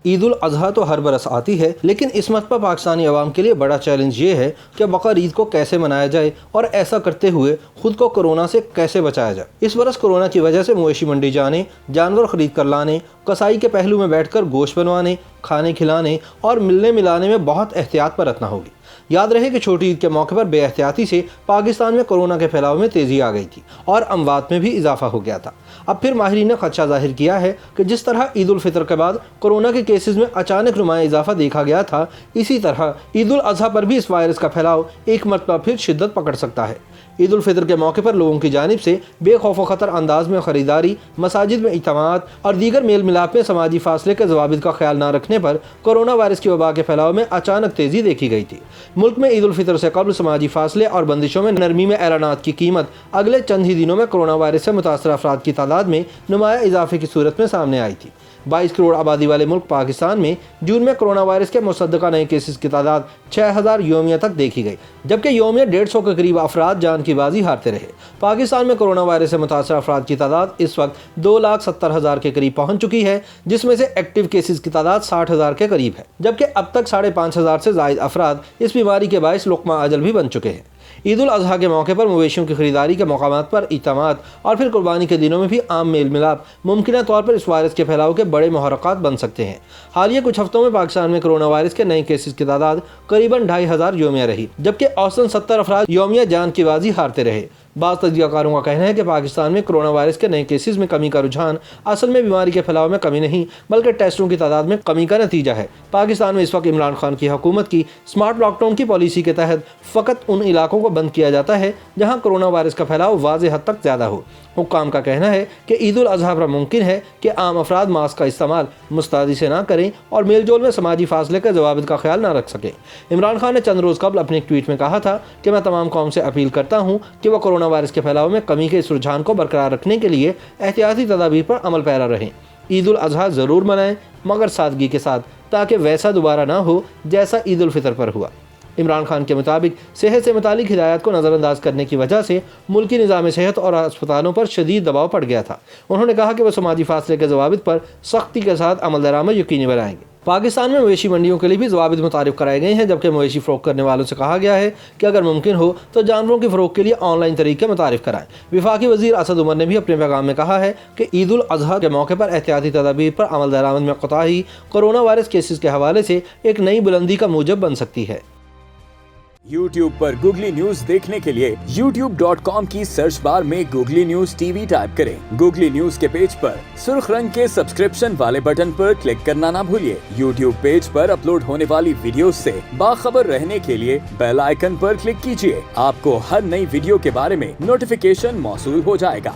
عید الاضحیٰ تو ہر برس آتی ہے، لیکن اس مرتبہ پاکستانی عوام کے لیے بڑا چیلنج یہ ہے کہ بقرعید کو کیسے منایا جائے اور ایسا کرتے ہوئے خود کو کورونا سے کیسے بچایا جائے۔ اس برس کورونا کی وجہ سے مویشی منڈی جانے، جانور خرید کر لانے، کسائی کے پہلو میں بیٹھ کر گوشت بنوانے، کھانے کھلانے اور ملنے ملانے میں بہت احتیاط برتنا ہوگی۔ یاد رہے کہ چھوٹی عید کے موقع پر بے احتیاطی سے پاکستان میں کورونا کے پھیلاؤ میں تیزی آ گئی تھی اور اموات میں بھی اضافہ ہو گیا تھا۔ اب پھر ماہرین نے خدشہ ظاہر کیا ہے کہ جس طرح عید الفطر کے بعد کورونا کے کیسز میں اچانک نمایاں اضافہ دیکھا گیا تھا، اسی طرح عید الاضحیٰ پر بھی اس وائرس کا پھیلاؤ ایک مرتبہ پھر شدت پکڑ سکتا ہے۔ عید الفطر کے موقع پر لوگوں کی جانب سے بے خوف و خطر انداز میں خریداری، مساجد میں اجتماعات اور دیگر میل ملاپ میں سماجی فاصلے کے ضوابط کا خیال نہ رکھنے پر کورونا وائرس کی وبا کے پھیلاؤ میں اچانک تیزی دیکھی گئی تھی۔ ملک میں عید الفطر سے قبل سماجی فاصلے اور بندشوں میں نرمی میں اعلانات کی قیمت اگلے چند ہی دنوں میں کورونا وائرس سے متاثرہ افراد کی تعداد میں نمایاں اضافے کی صورت میں سامنے آئی تھی۔ 22 کروڑ آبادی والے ملک پاکستان میں جون میں کورونا وائرس کے مصدقہ نئے کیسز کی تعداد 6000 یومیہ تک دیکھی گئی، جبکہ یومیہ 150 کے قریب افراد جان کی بازی ہارتے رہے۔ پاکستان میں کورونا وائرس سے متاثرہ افراد کی تعداد اس وقت 2,70,000 کے قریب پہنچ چکی ہے، جس میں سے ایکٹیو کیسز کی تعداد 60,000 کے قریب ہے، جبکہ اب تک 5,500 سے زائد افراد اس بیماری کے باعث لقمہ اجل بھی بن چکے ہیں۔ عید الاضحیٰ کے موقع پر مویشیوں کی خریداری کے مقامات پر اجتماعات اور پھر قربانی کے دنوں میں بھی عام میل ملاپ ممکنہ طور پر اس وائرس کے پھیلاؤ کے بڑے محرکات بن سکتے ہیں۔ حالیہ کچھ ہفتوں میں پاکستان میں کورونا وائرس کے نئے کیسز کی تعداد قریباً 2,500 یومیہ رہی، جبکہ اوسطاً 70 افراد یومیہ جان کی بازی ہارتے رہے۔ بعض تجزیہ کاروں کا کہنا ہے کہ پاکستان میں کورونا وائرس کے نئے کیسز میں کمی کا رجحان اصل میں بیماری کے پھیلاؤ میں کمی نہیں بلکہ ٹیسٹوں کی تعداد میں کمی کا نتیجہ ہے۔ پاکستان میں اس وقت عمران خان کی حکومت کی سمارٹ لاک ڈاؤن کی پالیسی کے تحت فقط ان علاقوں کو بند کیا جاتا ہے جہاں کورونا وائرس کا پھیلاؤ واضح حد تک زیادہ ہو۔ حکام کا کہنا ہے کہ عید الاضحیٰ پر ممکن ہے کہ عام افراد ماسک کا استعمال مستعدی سے نہ کریں اور میل جول میں سماجی فاصلے کے ضوابط کا خیال نہ رکھ سکیں۔ عمران خان نے چند روز قبل اپنے ایک ٹویٹ میں کہا تھا کہ میں تمام قوم سے اپیل کرتا ہوں کہ وہ کورونا وائرس کے پھیلاؤ میں کمی کے اس رجحان کو برقرار رکھنے کے لیے احتیاطی تدابیر پر عمل پیرا رہیں۔ عید الاضحیٰ ضرور منائیں مگر سادگی کے ساتھ، تاکہ ویسا دوبارہ نہ ہو جیسا عید الفطر پر ہوا۔ عمران خان کے مطابق صحت سے متعلق ہدایات کو نظر انداز کرنے کی وجہ سے ملکی نظام صحت اور اسپتالوں پر شدید دباؤ پڑ گیا تھا۔ انہوں نے کہا کہ وہ سماجی فاصلے کے ضوابط پر سختی کے ساتھ عمل درآمد یقینی بنائیں گے۔ پاکستان میں مویشی منڈیوں کے لیے بھی ضوابط متعارف کرائے گئے ہیں، جبکہ مویشی فروخت کرنے والوں سے کہا گیا ہے کہ اگر ممکن ہو تو جانوروں کی فروخت کے لیے آن لائن طریقے متعارف کرائیں۔ وفاقی وزیر اسد عمر نے بھی اپنے پیغام میں کہا ہے کہ عید الاضحیٰ کے موقع پر احتیاطی تدابیر پر عمل درآمد میں کوتاہی کورونا وائرس کیسز کے حوالے سے ایک نئی بلندی کا موجب بن سکتی ہے۔ YouTube پر گوگلی نیوز دیکھنے کے لیے youtube.com کی سرچ بار میں googly news T V type کریں۔ گوگلی نیوز کے پیج پر سرخ رنگ کے سبسکرپشن والے بٹن پر کلک کرنا نہ بھولیے۔ YouTube پیج پر اپلوڈ ہونے والی ویڈیوز سے باخبر رہنے کے لیے بیل آئیکن پر کلک کیجیے۔ آپ کو ہر نئی ویڈیو کے بارے میں نوٹیفیکیشن موصول ہو جائے گا۔